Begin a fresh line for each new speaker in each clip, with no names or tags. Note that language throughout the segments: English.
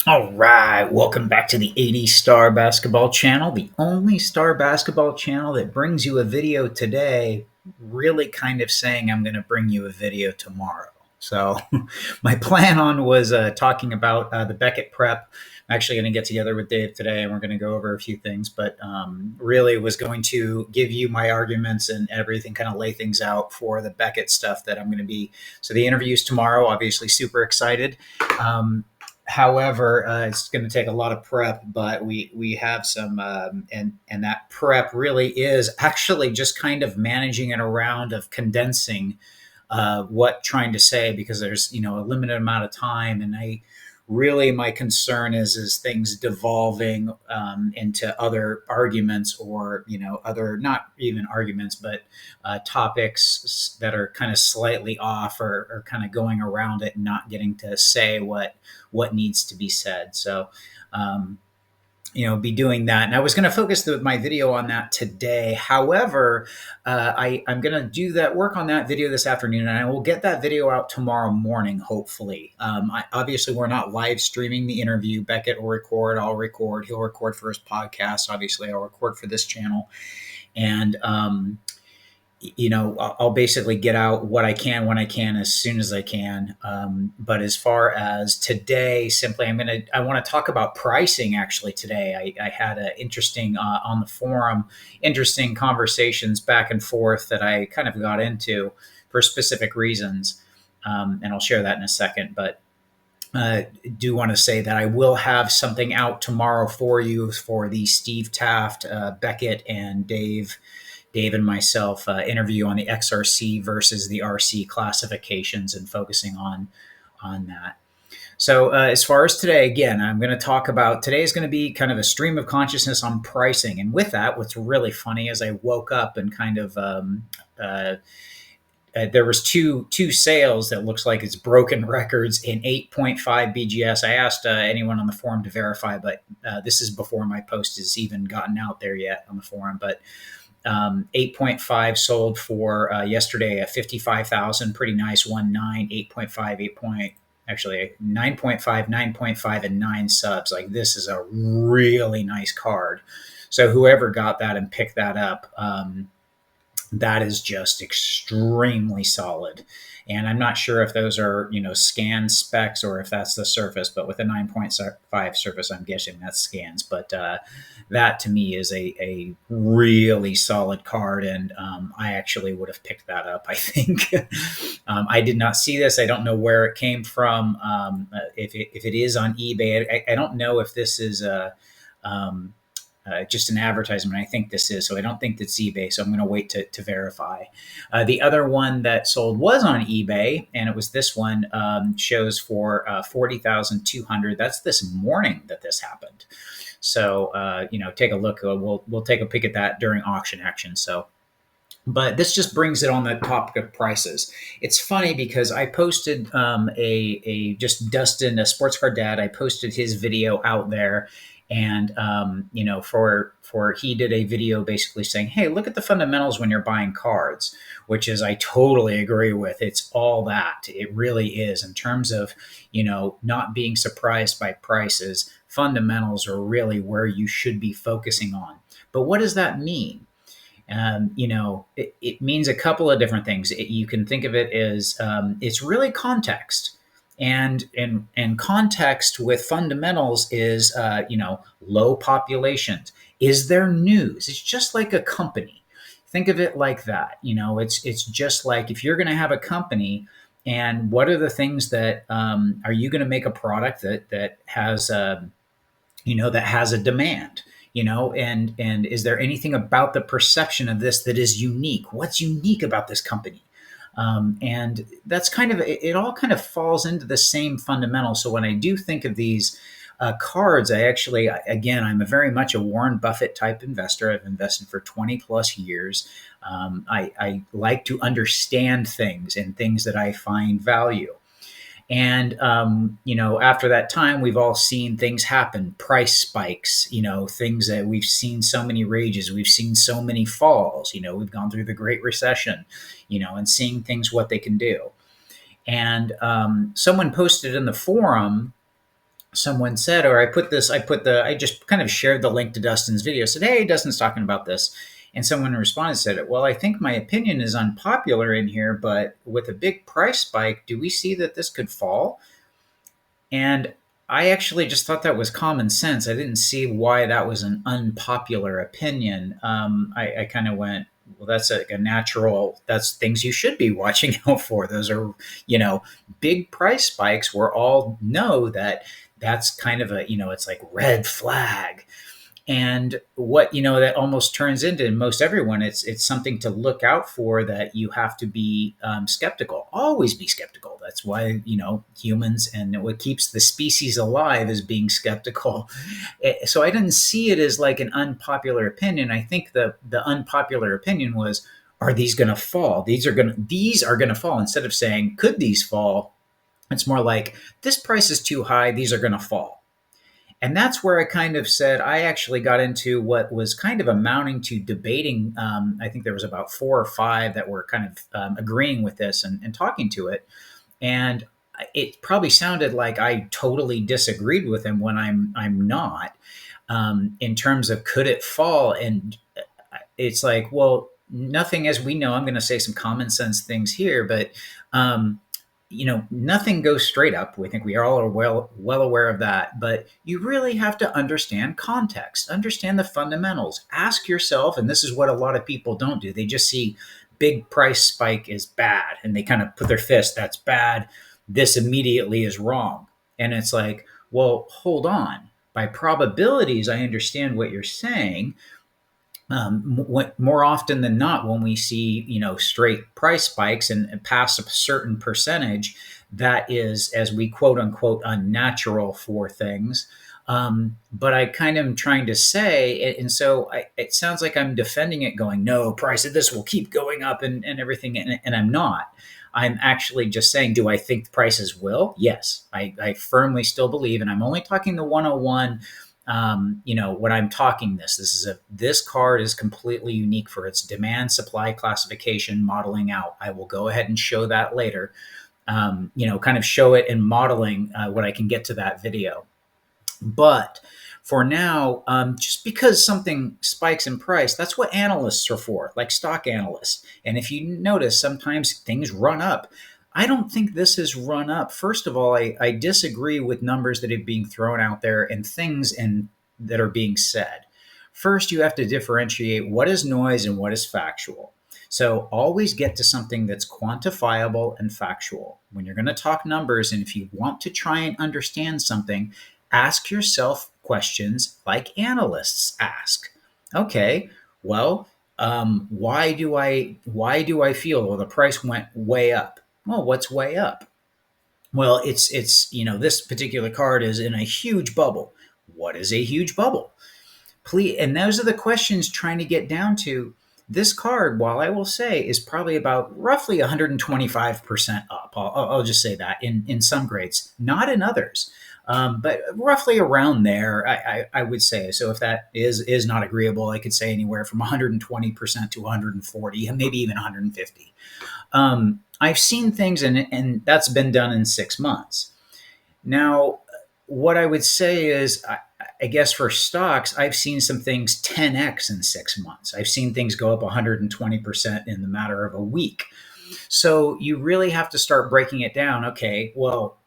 All right, welcome back to the 80 Star Basketball Channel, the only star basketball channel that brings you a video today, really kind of saying I'm going to bring you a video tomorrow. So, my plan on was talking about the Beckett prep. I'm actually going to get together with Dave today and we're going to go over a few things, but really was going to give you my arguments and everything, kind of lay things out for the Beckett stuff that I'm going to be. So, the interview's tomorrow, obviously, super excited. However, it's going to take a lot of prep, but we have some, and that prep really is actually just kind of managing it around of condensing what trying to say because there's a limited amount of time, and I really my concern is things devolving into other arguments or other not even arguments but topics that are kind of slightly off or kind of going around it and not getting to say what needs to be said. So um, be doing that. And I was going to focus my video on that today. However, I'm going to do that work on that video this afternoon, and I will get that video out tomorrow morning, hopefully. Obviously, we're not live streaming the interview. Beckett will record. I'll record. He'll record for his podcast. Obviously, I'll record for this channel. And I'll basically get out what I can when I can as soon as I can. But as far as today, simply I want to talk about pricing. Actually, today I had an interesting on the forum, interesting conversations back and forth that I kind of got into for specific reasons, and I'll share that in a second. But do want to say that I will have something out tomorrow for you for the Steve Taft, Beckett, and Dave and myself interview on the XRC versus the RC classifications and focusing on that. So as far as today, again, I'm going to talk about today is going to be kind of a stream of consciousness on pricing. And with that, what's really funny is I woke up and kind of there was two sales that looks like it's broken records in 8.5 BGS. I asked anyone on the forum to verify, but this is before my post has even gotten out there yet on the forum. But 8.5 sold for yesterday at 55,000. Pretty nice. 1.9, 8.5, 8 point, actually 9.5, 9.5, and 9 subs. Like this is a really nice card. So whoever got that and picked that up, that is just extremely solid. And I'm not sure if those are, scan specs or if that's the surface, but with a 9.5 surface, I'm guessing that's scans. But that to me is a really solid card. And I actually would have picked that up, I think. I did not see this. I don't know where it came from. If it is on eBay, I don't know if this is just an advertisement. I think this is, so I don't think that's eBay. So I'm going to wait to verify. The other one that sold was on eBay, and it was this one. Shows for 40,200. That's this morning that this happened. So take a look. We'll take a peek at that during auction action. So. But this just brings it on the topic of prices. It's funny because I posted just Dustin, a sports card dad. I posted his video out there, and for he did a video basically saying, "Hey, look at the fundamentals when you're buying cards," which is I totally agree with. It's all that it really is in terms of not being surprised by prices. Fundamentals are really where you should be focusing on. But what does that mean? It means a couple of different things. You can think of it as it's really context, and context with fundamentals is low populations. Is there news? It's just like a company. Think of it like that. It's just like if you're going to have a company, and what are the things that are you going to make a product that has that has a demand, and is there anything about the perception of this that is unique? What's unique about this company? And that's kind of it all kind of falls into the same fundamental. So when I do think of these cards, I'm very much a Warren Buffett type investor. I've invested for 20 plus years. I like to understand things and things that I find value. And, after that time, we've all seen things happen, price spikes, things that we've seen so many rages, we've seen so many falls, we've gone through the Great Recession, and seeing things, what they can do. And someone posted in the forum someone said, or I just kind of shared the link to Dustin's video, said, hey, Dustin's talking about this. And someone responded, said, well, I think my opinion is unpopular in here, but with a big price spike, do we see that this could fall? And I actually just thought that was common sense. I didn't see why that was an unpopular opinion. I kind of went, well, that's a natural, that's things you should be watching out for. Those are, big price spikes where all know that that's kind of a, it's like red flag. And what that almost turns into most everyone, it's something to look out for, that you have to be skeptical, always be skeptical. That's why humans, and what keeps the species alive is being skeptical. So I didn't see it as like an unpopular opinion. I think the unpopular opinion was, are these going to fall? These are going to fall. Instead of saying, could these fall, it's more like, this price is too high, these are going to fall. And that's where I kind of said, I actually got into what was kind of amounting to debating. I think there was about four or five that were kind of agreeing with this and talking to it. And it probably sounded like I totally disagreed with him when I'm not, in terms of could it fall. And it's like, well, nothing as we know. I'm going to say some common sense things here, but nothing goes straight up. We think we all are well aware of that, but you really have to understand context, understand the fundamentals. Ask yourself, and this is what a lot of people don't do. They just see big price spike is bad, and they kind of put their fist, that's bad. This immediately is wrong. And it's like, well, hold on. By probabilities, I understand what you're saying. More often than not, when we see straight price spikes and past a certain percentage, that is, as we quote unquote, unnatural for things. But I kind of am trying to say, and so it sounds like I'm defending it, going, no, price of this will keep going up and everything, and I'm not. I'm actually just saying, do I think the prices will? Yes, I firmly still believe, and I'm only talking the 101. When I'm talking this card is completely unique for its demand supply classification modeling out. I will go ahead and show that later. Kind of show it in modeling when I can get to that video. But for now, just because something spikes in price, that's what analysts are for, like stock analysts. And if you notice, sometimes things run up. I don't think this has run up. First of all, I disagree with numbers that are being thrown out there and things that are being said. First, you have to differentiate what is noise and what is factual. So always get to something that's quantifiable and factual. When you're going to talk numbers, and if you want to try and understand something, ask yourself questions like analysts ask. Okay, well, why do I feel, well, the price went way up? Well, what's way up? Well, it's this particular card is in a huge bubble. What is a huge bubble? Please, and those are the questions trying to get down to. This card, while I will say, is probably about roughly 125% up. I'll just say that in some grades, not in others, but roughly around there, I would say. So if that is not agreeable, I could say anywhere from 120% to 140, and maybe even 150. I've seen things, and that's been done in 6 months. Now, what I would say is, I guess for stocks, I've seen some things 10x in 6 months. I've seen things go up 120% in the matter of a week. So you really have to start breaking it down. Okay, well,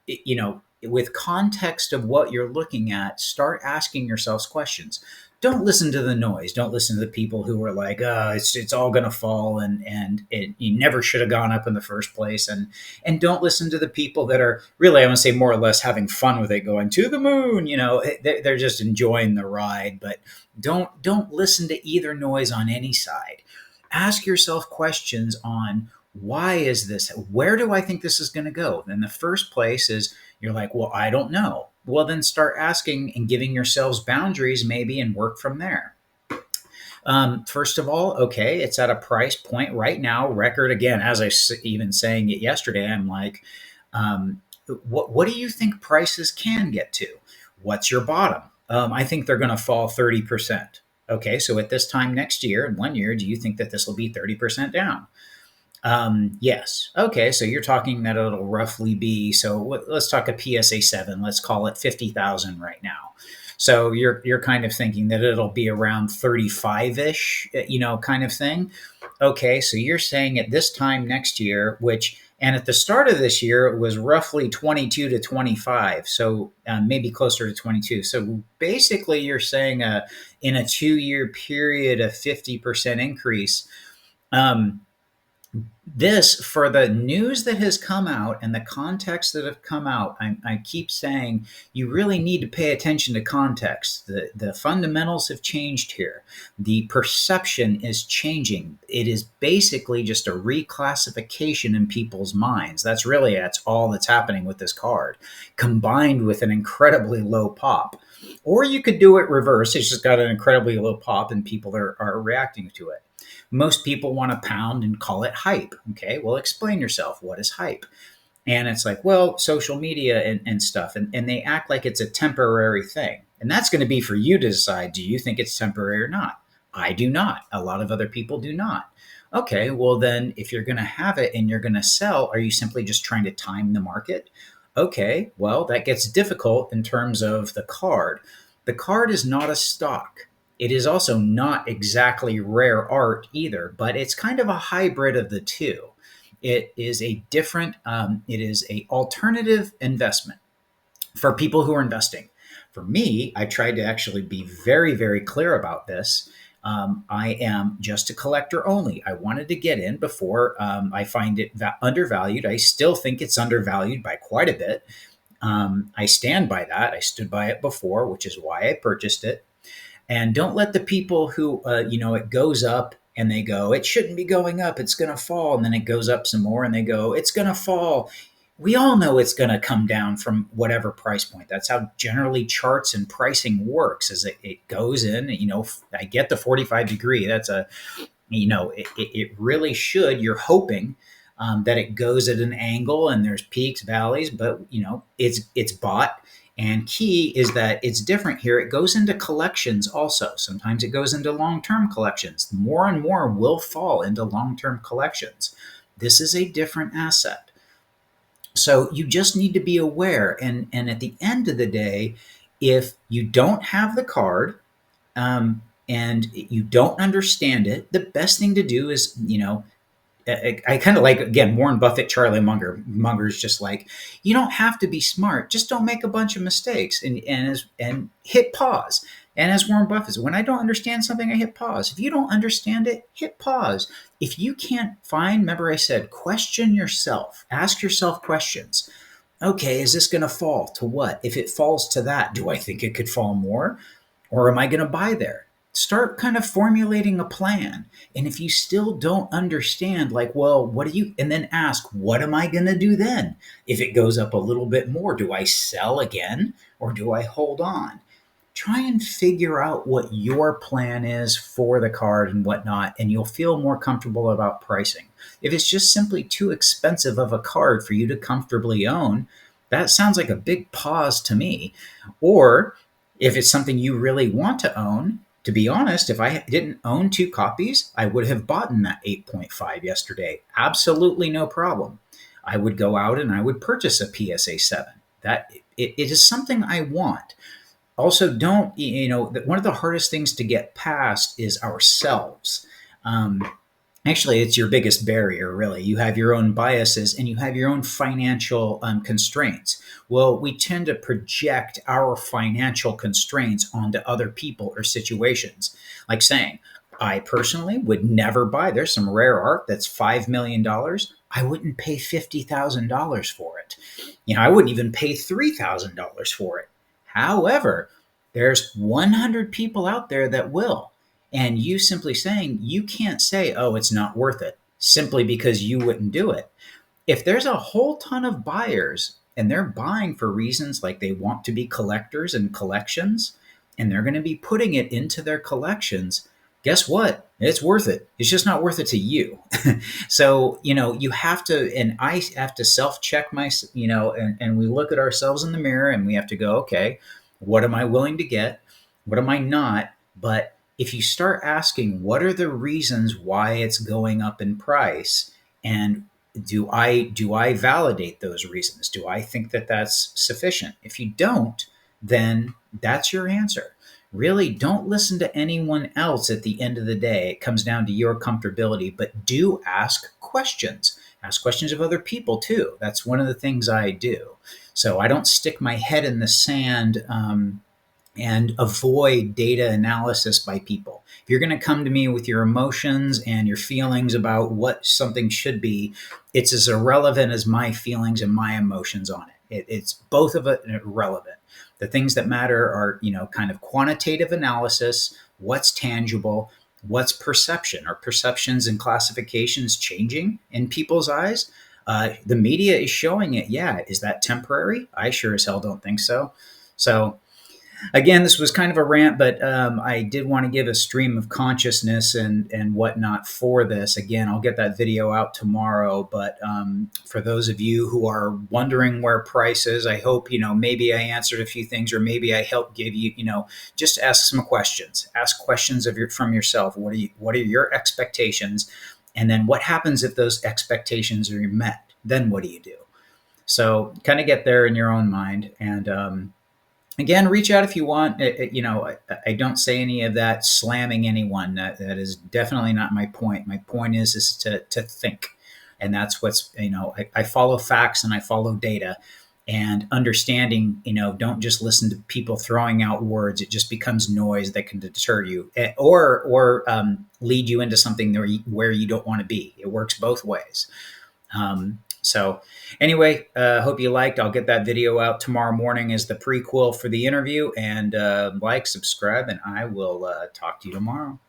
with context of what you're looking at, start asking yourselves questions. Don't listen to the noise. Don't listen to the people who are like, it's all going to fall, and you never should have gone up in the first place. And don't listen to the people that are really, I want to say, more or less having fun with it, going to the moon. They're just enjoying the ride. But don't listen to either noise on any side. Ask yourself questions on, why is this? Where do I think this is going to go? And the first place is, you're like, well, I don't know. Well, then start asking and giving yourselves boundaries, maybe, and work from there. First of all, okay, it's at a price point right now, record again. As I even saying it yesterday, I'm like, what do you think prices can get to? What's your bottom? I think they're going to fall 30%. Okay, so at this time next year, in 1 year, do you think that this will be 30% down? Yes. Okay. So you're talking that it'll roughly be, so let's talk a PSA 7. Let's call it 50,000 right now. So you're kind of thinking that it'll be around 35-ish, kind of thing. Okay. So you're saying at this time next year, which, and at the start of this year, it was roughly 22 to 25. So maybe closer to 22. So basically, you're saying in a 2-year period, a 50% increase. Um, this, for the news that has come out and the context that have come out, I keep saying you really need to pay attention to context. The fundamentals have changed here. The perception is changing. It is basically just a reclassification in people's minds. That's all that's happening with this card, combined with an incredibly low pop. Or you could do it reverse. It's just got an incredibly low pop and people are reacting to it. Most people want to pound and call it hype. Okay, well, explain yourself. What is hype? And it's like, well, social media and stuff. And they act like it's a temporary thing. And that's going to be for you to decide, do you think it's temporary or not? I do not. A lot of other people do not. Okay, well, then if you're going to have it and you're going to sell, are you simply just trying to time the market? Okay, well, that gets difficult in terms of the card. The card is not a stock. It is also not exactly rare art either, but it's kind of a hybrid of the two. It is a different, it is a alternative investment for people who are investing. For me, I tried to actually be very, very clear about this. I am just a collector only. I wanted to get in before I find it undervalued. I still think it's undervalued by quite a bit. I stand by that. I stood by it before, which is why I purchased it. And don't let the people who, it goes up and they go, it shouldn't be going up, it's going to fall. And then it goes up some more and they go, it's going to fall. We all know it's going to come down from whatever price point. That's how generally charts and pricing works, is it goes in, I get the 45 degree. That's it really should. You're hoping that it goes at an angle and there's peaks, valleys, but it's bought. And key is that it's different here. It goes into collections also. Sometimes it goes into long-term collections. More and more will fall into long-term collections. This is a different asset. So you just need to be aware. And at the end of the day, if you don't have the card, and you don't understand it, the best thing to do is, I kind of like, again, Warren Buffett, Charlie Munger's just like, you don't have to be smart, just don't make a bunch of mistakes and hit pause. And as Warren Buffett says, when I don't understand something, I hit pause. If you don't understand it, hit pause. If you can't find, remember I said, question yourself, ask yourself questions. Okay, is this going to fall to what? If it falls to that, do I think it could fall more? Or am I going to buy there? Start kind of formulating a plan. And if you still don't understand, like, well, what do you, and then ask, what am I going to do then? If it goes up a little bit more, do I sell again or do I hold on? Try and figure out what your plan is for the card and whatnot, and you'll feel more comfortable about pricing. If it's just simply too expensive of a card for you to comfortably own, that sounds like a big pause to me. Or if it's something you really want to own, to be honest, if I didn't own 2 copies, I would have bought in that 8.5 yesterday. Absolutely no problem. I would go out and I would purchase a PSA 7. That it is something I want. Also, don't, one of the hardest things to get past is ourselves. Actually, it's your biggest barrier, really. You have your own biases and you have your own financial constraints. Well, we tend to project our financial constraints onto other people or situations. Like saying, I personally would never buy, there's some rare art that's $5 million. I wouldn't pay $50,000 for it. I wouldn't even pay $3,000 for it. However, there's 100 people out there that will. And you simply saying, you can't say, oh, it's not worth it, simply because you wouldn't do it. If there's a whole ton of buyers and they're buying for reasons like they want to be collectors and collections, and they're going to be putting it into their collections, guess what? It's worth it. It's just not worth it to you. So, you have to, and I have to self check and we look at ourselves in the mirror and we have to go, okay, what am I willing to get? What am I not? But if you start asking, what are the reasons why it's going up in price? And do I validate those reasons? Do I think that that's sufficient? If you don't, then that's your answer. Really, don't listen to anyone else at the end of the day. It comes down to your comfortability, but do ask questions. Ask questions of other people too. That's one of the things I do. So I don't stick my head in the sand, and avoid data analysis by people. If you're going to come to me with your emotions and your feelings about what something should be, it's as irrelevant as my feelings and my emotions on it. It's both of it irrelevant. The things that matter are, kind of quantitative analysis, what's tangible, what's perception. Are perceptions and classifications changing in people's eyes? The media is showing it. Yeah. Is that temporary? I sure as hell don't think so. So, again, this was kind of a rant, but I did want to give a stream of consciousness and whatnot for this. Again, I'll get that video out tomorrow. But for those of you who are wondering where price is, I hope maybe I answered a few things, or maybe I helped give you just ask some questions. Ask questions from yourself. What are your expectations, and then what happens if those expectations are met? Then what do you do? So kind of get there in your own mind. And again, reach out if you want. I don't say any of that slamming anyone. That is definitely not my point. My point is to think, and that's what's I follow facts and I follow data, and understanding. Don't just listen to people throwing out words. It just becomes noise that can deter you, or lead you into something where you don't want to be. It works both ways. So anyway, hope you liked. I'll get that video out tomorrow morning as the prequel for the interview. And like, subscribe, and I will talk to you tomorrow.